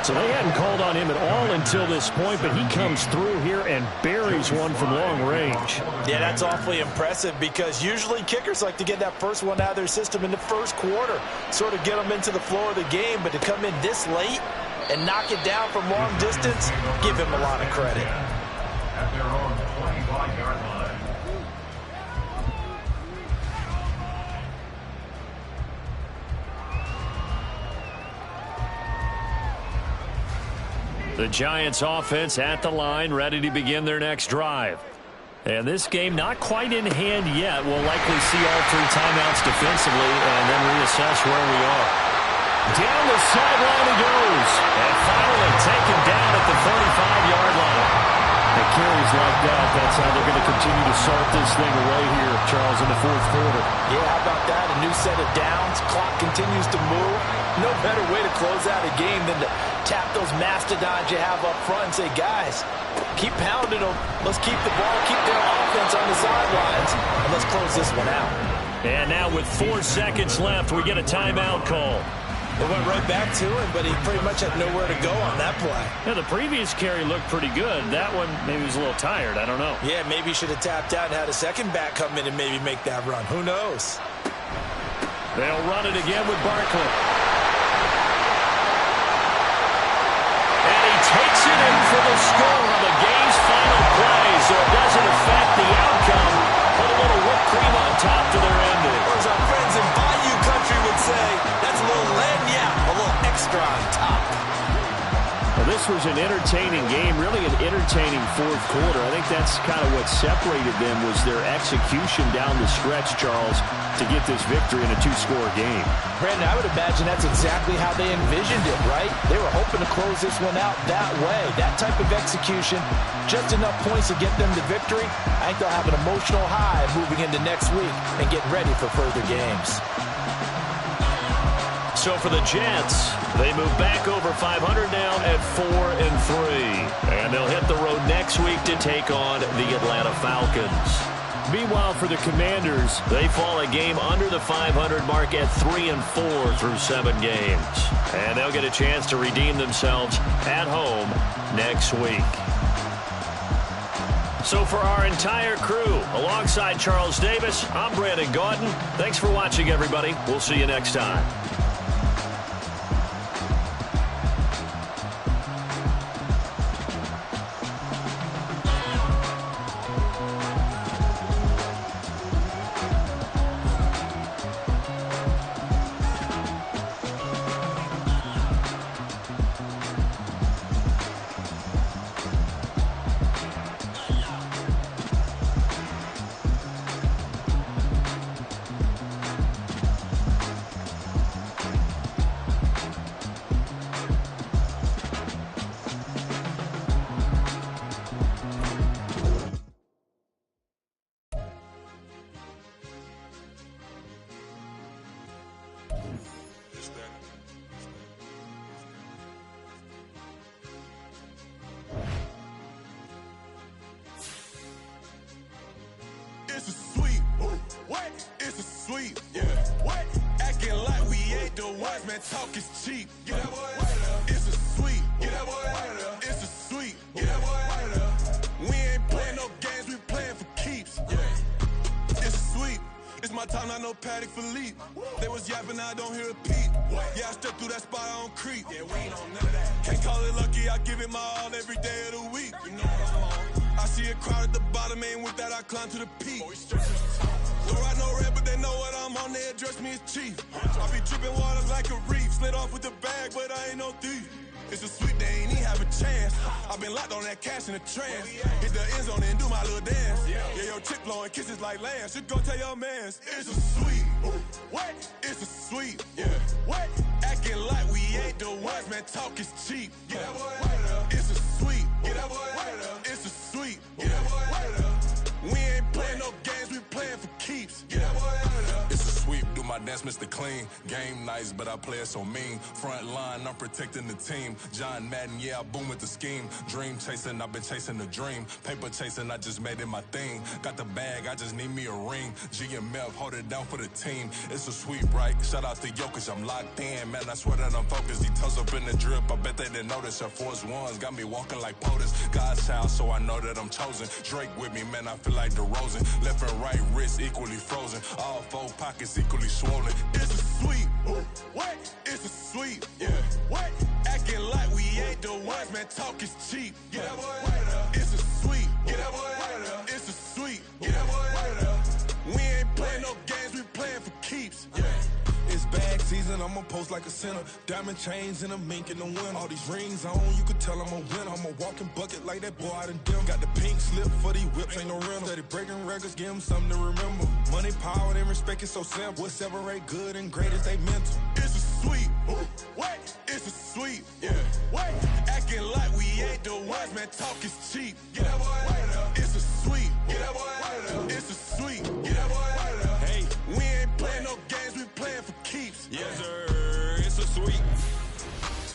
So they hadn't called on him at all until this point, but he comes through here and buries one from long range. Yeah, that's awfully impressive because usually kickers like to get that first one out of their system in the first quarter, sort of get them into the flow of the game, but to come in this late and knock it down from long distance, give him a lot of credit. At their own 25-yard line. The Giants offense at the line, ready to begin their next drive. And this game not quite in hand yet. We'll likely see all 3 timeouts defensively and then reassess where we are. Down the sideline he goes. And finally taken down at the 45-yard line. The carries like that, that's how they're going to continue to salt this thing away here, Charles, in the fourth quarter. Yeah, how about that? A new set of downs. Clock continues to move. No better way to close out a game than to tap those mastodons you have up front and say, guys, keep pounding them. Let's keep the ball, keep their offense on the sidelines, and let's close this one out. And now with 4 seconds left, we get a timeout call. It went right back to him, but he pretty much had nowhere to go on that play. Yeah, the previous carry looked pretty good. That one, maybe he was a little tired. I don't know. Yeah, maybe he should have tapped out and had a second back come in and maybe make that run. Who knows? They'll run it again with Barkley. And he takes it in for the score on the game's final play, so it doesn't affect the outcome. Put a little whipped cream on top to their ending. Or as our friends in Bayou Country would say, that's a little lagniappe, a little extra on top. Well, this was an entertaining game, really an entertaining fourth quarter. I think that's kind of what separated them was their execution down the stretch, Charles, to get this victory in a 2-score game. Brandon, I would imagine that's exactly how they envisioned it, right? They were hoping to close this one out that way. That type of execution, just enough points to get them to victory. I think they'll have an emotional high moving into next week and get ready for further games. So for the Jets, they move back over 500 now at 4-3. And they'll hit the road next week to take on the Atlanta Falcons. Meanwhile, for the Commanders, they fall a game under the 500 mark at 3-4 through 7 games. And they'll get a chance to redeem themselves at home next week. So for our entire crew, alongside Charles Davis, I'm Brandon Gaudin. Thanks for watching, everybody. We'll see you next time. It's a sweep. What? It's a sweep. Yeah. What? Acting like we ain't the ones, man. Talk is cheap. Get that boy out of there. It's a sweep. Get that boy out of there. It's a sweep. Get that boy out of there. We ain't playing no games. We playing for keeps. Yeah. It's a sweep. It's my time, not no Paddock Philippe. They was yapping, I don't hear a peep. Yeah, I step through that spot, I don't creep. Yeah, we ain't on none of that. Can't call it lucky, I give it my all every day of the week. You know what I'm on. I see a crowd at the bottom, and with that I climb to the peak. Don't ride no red, but they know what I'm on, they address me as chief. I be dripping water like a reef, slid off with the bag, but I ain't no thief. It's a sweep, they ain't even have a chance. I been locked on that cash in a trance. Hit the end zone and do my little dance. Yeah, your chick blowing kisses like lambs. Should go tell your mans. It's a sweep. What? It's a sweep. Yeah. What? Acting like we ain't the ones, man. Talk is cheap. Get that boy out of there. It's a sweep. Get that boy out of there. It's a sweep. Get that boy out of there. We ain't playing no games, we playing for keeps. Get that boy out of there. It's a sweep, do my dance, Mr. Clean. Game nice, but I play it so mean. Front line, I'm protecting the team. John Madden, yeah, I boom with the scheme. Dream chasing, I've been chasing the dream. Paper chasing, I just made it my thing. Got the bag, I just need me a ring. GMF, hold it down for the team. It's a sweep, right? Shout out to Jokic, I'm locked in. Man, I swear that I'm focused. He toes up in the drip, I bet they didn't notice. Air Force Ones got me walking like POTUS. God's child, so I know that I'm chosen. Drake with me, man, I feel like DeRozan. Left and right wrist equally frozen. All 4 pockets equally swollen. It's a sweep. What? It's a sweep. Yeah. What? Acting like we ain't the ones, man. Talk is cheap. Get that boy out of there. It's a sweep. Get that boy out of there. It's a sweep. Get that boy out of there. We ain't playing no games, we playing for keeps. Yeah. It's bag season, I'ma post like a sinner. Diamond chains and a mink in the winter. All these rings on, you could tell I'm a winner. I'm a walking bucket like that boy out in dim. Got the pink slip for these whips, ain't no rental. Steady breaking records, give them something to remember. Money, power, and respect is so simple. What separate good and great is they mental. It's a sweep. What? It's a sweep. Yeah. What? Acting like we ain't the ones, man. Talk is cheap. Get that boy out of there. It's a sweep. Get that boy out of there. It's a sweep. Get that boy out of there. Hey, we ain't playing no games, we playing for keeps. Yes, sir. It's a sweep.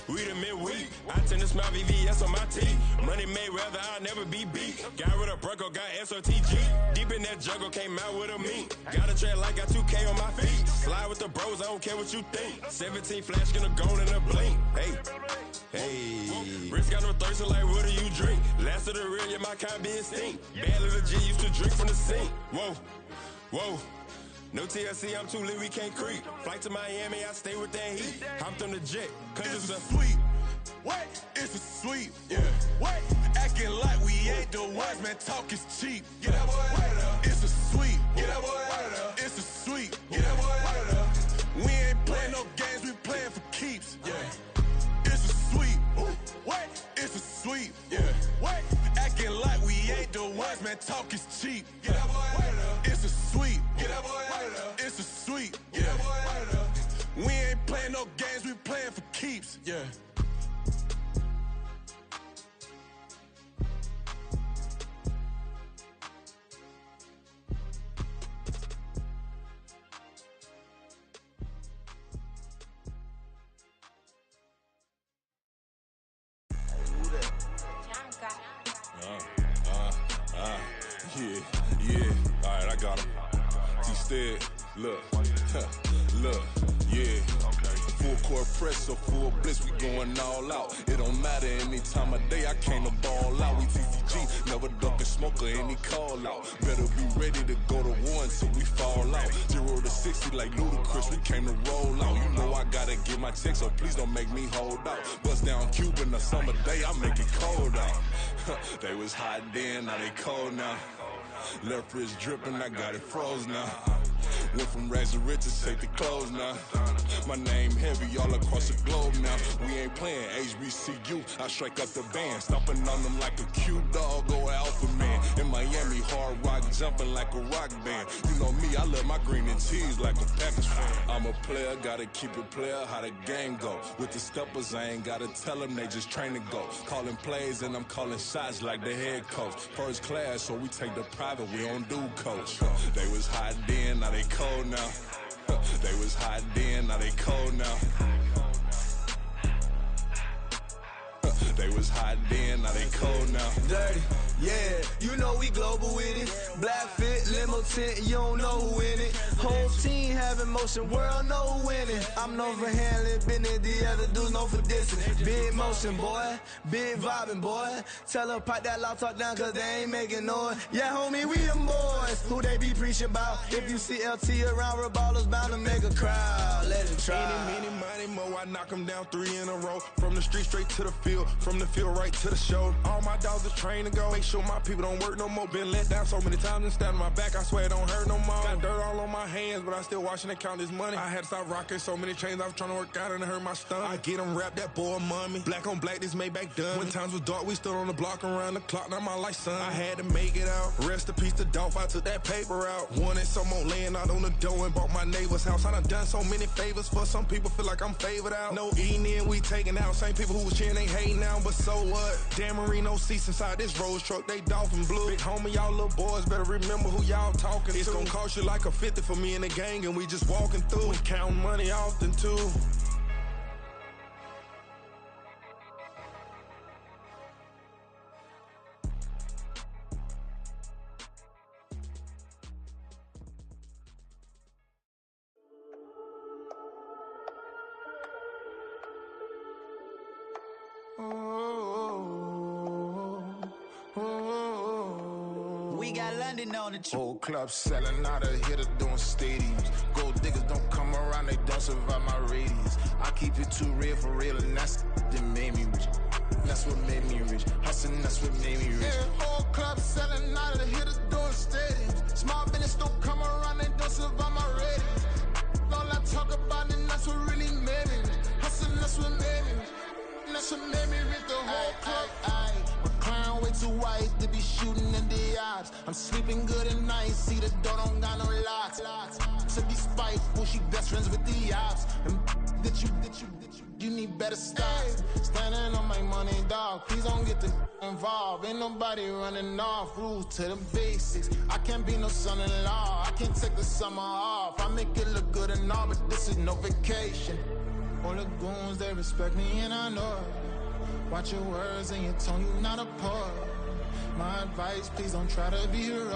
We the midweek. I tend to smile VVS on my teeth. Money made rather I'll never be beat. Got rid of Bronco, got SOTG. Deep in that jungle, came out with a meat. Got a trail like got 2K on my feet. Slide with the bros, I don't care what you think. 17 flash, gonna go in a blink. Hey, hey. Wrist got no thirst, like what do you drink? Last of the real, yeah, my kind be extinct. Bad little G used to drink from the sink. Whoa, whoa. No TLC, I'm too lit, we can't creep. Flight to Miami, I stay with that heat. Hopped on the jet, cause it's a sweep. What? It's a sweep. Yeah. What? Acting like we ain't the ones, man. Talk is cheap. Get that boy out of there. It's a sweep. Get that boy out of there. It's a sweep. Get that boy out of there. We ain't playing no games, we playing for keeps. Yeah. It's a sweep. What? It's a sweep. Yeah. What? Acting like we ain't the ones, man. Talk is cheap. Get that boy out of there. It's a sweep. Get that boy out of there. It's a sweep. Get that boy out of there. We ain't playing no games, we playing for keeps. Yeah. Yeah, instead. Look, look, yeah. Full court press, so full blitz, we going all out. It don't matter any time of day, I came to ball out. We TCG, never ducking smoke or any call out. Better be ready to go to war until we fall out. 0 to 60 like Ludacris, we came to roll out. You know I gotta get my check, so please don't make me hold out. Bust down Cuban a summer day, I make it cold out. They was hot then, now they cold now. Left wrist dripping, I got it froze now. Went from rags to riches, take the clothes now. My name heavy all across the globe now. We ain't playing HBCU, I strike up the band. Stomping on them like a cute dog or alpha man. In Miami, hard rock jumping like a rock band. You know me, I love my green and cheese like a Packers fan. I'm a player, gotta keep it player, how the game go. With the steppers, I ain't gotta tell them, they just train to go. Calling plays and I'm calling shots like the head coach. First class, so we take the private, we don't do coach. They was hot then, now they cold now. They was hot then, now they cold now. They was hot then, now they cold now. Dirty, yeah, you know we global with it. Black fit, limo tint, you don't know who in it. Whole team having motion, world know who winning. I'm known for handling business, the other dudes known for dissing. Big motion, boy, big vibing, boy. Tell her pipe that loud talk down, cause they ain't making noise. Yeah, homie, we them boys, who they be preaching about. If you see LT around, Reballo's bound to make a crowd. Let it try. Any, money, mo, I knock them down 3 in a row. From the street straight to the field, from the field right to the show. All my dogs are trained to go. Make sure my people don't work no more. Been let down so many times and stabbed my back, I swear it don't hurt no more. Got dirt all on my hands, but I still watching and count this money. I had to stop rocking so many chains, I was trying to work out and it hurt my stomach. I get them wrapped, that boy mommy. Black on black, this Maybach done. When times was dark, we stood on the block around the clock, now my life son. I had to make it out. Rest in peace to Dolph, I took that paper out. Wanted some more laying out on the dough and bought my neighbor's house. I done so many favors for some people, feel like I'm favored out. No eating in, we taking out. Same people who was cheering, they hating now, but so what? Dan Marino seats inside this Rolls truck, they dolphin blue. Big homie, y'all little boys better remember who y'all talking to. It's gonna cost you like a 50 for me and the gang, and we just walking through. We counting money often too. We got London on the Whole club selling out of hitter doing stadiums. Gold diggers don't come around, they don't survive my radius. I keep it too real for real, and that's that made me rich. That's what made me rich. Hustling, that's what made me rich. Yeah, whole club selling out of hitters doing stadiums. Small business don't come around, they don't survive my radius. All I talk about, and that's what really made me rich. Hustling, that's what made me rich. And that's what made me rich, the whole club. McLaren way too white to be shooting in the odds. I'm sleeping good at night, see the door don't got no locks. To be spiteful, she best friends with the ops. And you need better stop. Standing on my money, dog, please don't get the involved. Ain't nobody running off, rules to the basics. I can't be no son-in-law, I can't take the summer off. I make it look good and all, but this is no vacation. All the goons, they respect me and I know it. Watch your words and your tone, you not a poet. My advice, please don't try to be heroic.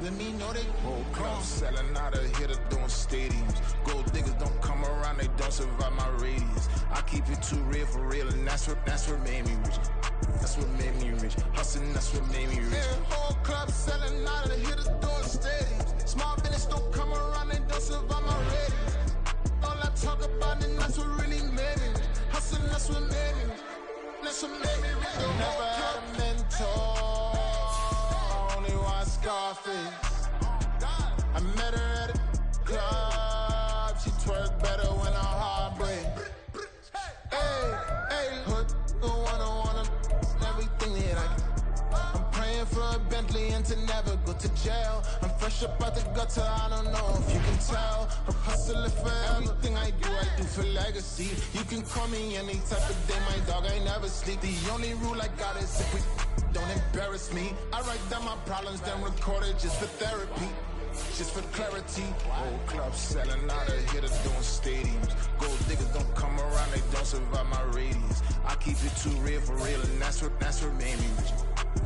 Let me know they whole club selling out of hitter doing stadiums. Gold diggers don't come around, they don't survive my radius. I keep it too real for real, and that's what made me rich. That's what made me rich. Hustling, that's what made me rich. Yeah, whole club selling out of the hitters doing stadiums. Small business don't come around, they don't survive my radius. All I talk about, and that's what really made me rich. Hustling, that's what made me rich. That's what made me rich. I never had a mentor. I only watch Scarface. I met her at a club. She twerk better when I heartbreak. Hey, hood, wanna everything that I can. I'm praying for a Bentley and to never go to jail. I'm fresh up out the gutter, I don't know if you can tell. I'm hustling for everything I do for legacy. You can call me any type of day, my dog, I never sleep. The only rule I got is if we don't embarrass me. I write down my problems, then record it just for therapy. Just for clarity. Whole club selling out of hitter doing stadiums. Gold diggers don't come around, they don't survive my radius. I keep it too real for real, and that's what made me rich.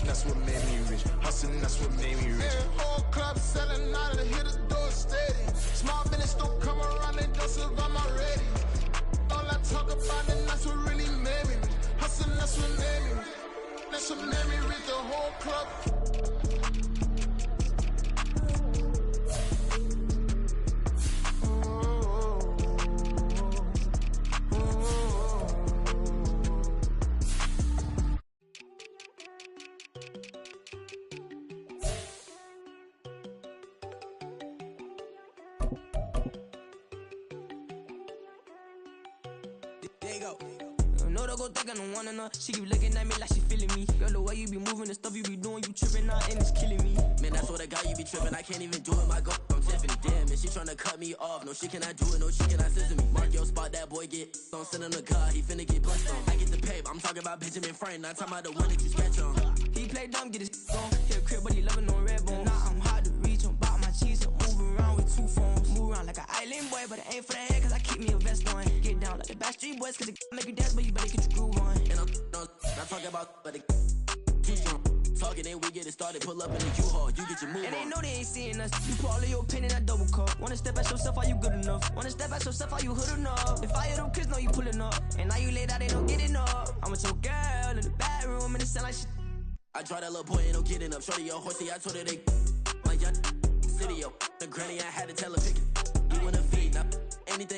that's what made me rich. Hustling, that's what made me rich. Yeah, whole club selling out and hit the door steady. Small business don't come around, they don't survive my ready. All I talk about, and that's what really made me rich. Hustling, that's what made me rich. That's what made me rich, the whole club. She keep looking at me like she feeling me. Girl, the way you be moving, the stuff you be doing, you tripping out and it's killing me. Man, that's what I got, you be tripping. I can't even do it, my girl from Tiffany. Damn, and she tryna cut me off. No, she cannot do it, no, she cannot scissor me. Mark your spot, that boy get on. Send him the car, he finna get punched on. I get the paper, I'm talking about Benjamin Franklin. Not talking about the one that you sketch on. He play dumb, get his on. Hit a crib, but he loving on red bone. Nah, I'm hard to reach, I'm bout my cheese. I'm moving around with 2 phones. Move around like an island boy, but it ain't for the head, cause I keep me a vest on. Get down like the Backstreet Boys, cause it make you dance, but you better get your groove on. And I'm not talking about, but it too strong. Talking, then we get it started. Pull up in the U-Haul, you get your move and on. they know they ain't seeing us. You put all of your pen in that double cup. Wanna step at yourself, are you good enough? Wanna step at yourself, are you hood enough? If I hear them kids, know you pulling up. And now you laid out, they don't get enough. I'm with your girl in the bedroom, and it sound like shit. I tried that little boy, ain't no getting up. Shorty, your horsey, I told her they my young city, yo. The granny, I had to tell her pick it. You wanna feed, now anything.